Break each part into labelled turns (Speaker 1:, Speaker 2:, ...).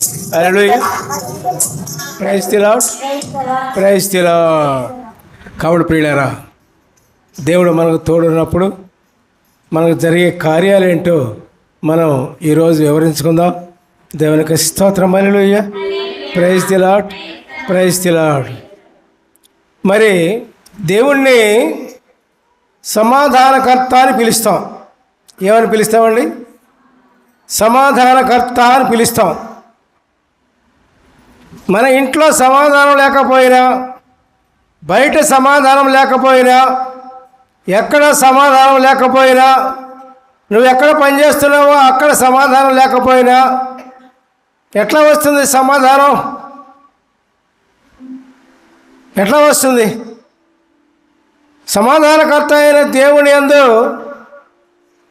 Speaker 1: Hallelujah. Praise the Lord. Praise the Lord. కాబట్టి ప్రియులారా, దేవుడు మనకు తోడున్నప్పుడు మనకు జరిగే కార్యాలేంటో మనం ఈరోజు వివరించుకుందాం. దేవునికి స్తోత్రం. Hallelujah. Praise the Lord. Praise the Lord. మరి దేవుణ్ణి సమాధానకర్త అని పిలుస్తాం. ఏమని పిలుస్తామండి? సమాధానకర్త అని పిలుస్తాం. మన ఇంట్లో సమాధానం లేకపోయినా, బయట సమాధానం లేకపోయినా, ఎక్కడ సమాధానం లేకపోయినా, నువ్వు ఎక్కడ పనిచేస్తున్నావో అక్కడ సమాధానం లేకపోయినా ఎట్లా వస్తుంది సమాధానం? ఎట్లా వస్తుంది? సమాధానకర్త అయిన దేవుని యందు,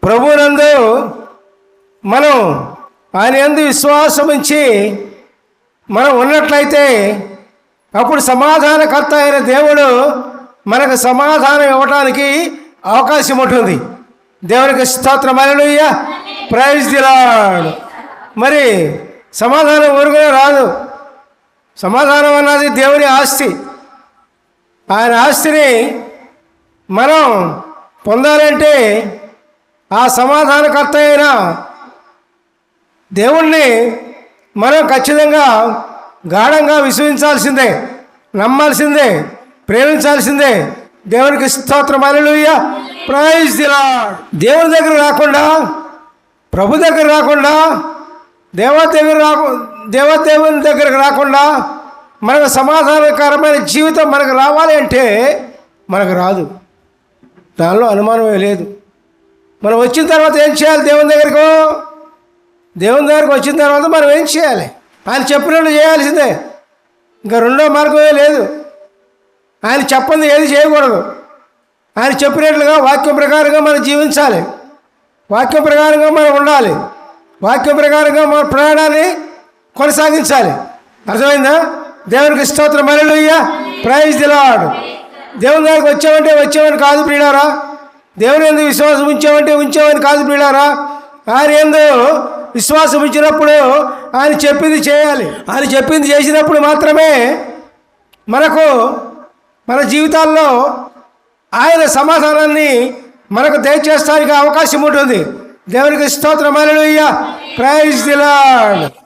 Speaker 1: ప్రభువునందు మనం ఆయన యందు విశ్వాసం ఉంచి మనం ఉన్నట్లయితే అప్పుడు సమాధానకర్త అయిన దేవుడు మనకు సమాధానం ఇవ్వటానికి అవకాశం ఉంటుంది. దేవునికి స్తోత్రం. హల్లెలూయా. Praise the Lord. మరి సమాధానం ఊరుకునే రాదు. సమాధానం అన్నది దేవుని ఆస్తి. ఆయన ఆస్తిని మనం పొందాలంటే ఆ సమాధానకర్త అయిన దేవుణ్ణి మనం ఖచ్చితంగా గాఢంగా విశ్వసించాల్సిందే, నమ్మాల్సిందే, ప్రేమించాల్సిందే. దేవునికి స్తోత్రం. హల్లెలూయా. Praise the Lord. దేవుని దగ్గర రాకుండా, ప్రభు దగ్గర రాకుండా, దేవదేవుని దగ్గరకు రాకుండా మనకు సమాధానకరమైన జీవితం మనకు రావాలి అంటే మనకు రాదు. దానిలో అనుమానమే లేదు. మనం వచ్చిన తర్వాత ఏం చేయాలి? దేవుని దగ్గరికి వచ్చిన తర్వాత మనం ఏం చేయాలి? ఆయన చెప్పినట్లు చేయాల్సిందే. ఇంకా రెండో మార్గమే లేదు. ఆయన చెప్పంది ఏది చేయకూడదు. ఆయన చెప్పినట్లుగా వాక్యం ప్రకారంగా మనం జీవించాలి. వాక్యం ప్రకారంగా మనం ఉండాలి. వాక్యం ప్రకారంగా మన ప్రయాణాన్ని కొనసాగించాలి. అర్థమైందా? దేవునికి స్తోత్రం. హల్లెలూయా. Praise the Lord. దేవుని దగ్గరికి వచ్చామని కాదు ప్రియులారా. దేవుని యందు విశ్వాసం ఉంచామని కాదు ప్రియులారా. ఆయన యందు విశ్వాసం ఉంచినప్పుడు ఆయన చెప్పింది చేయాలి. ఆయన చెప్పింది చేసినప్పుడు మాత్రమే మనకు మన జీవితాల్లో ఆయన సమాధానాన్ని మనకు దయచేస్తానికి అవకాశం ఉంటుంది. దేవునికి స్తోత్రం. హల్లెలూయా. Praise the lord.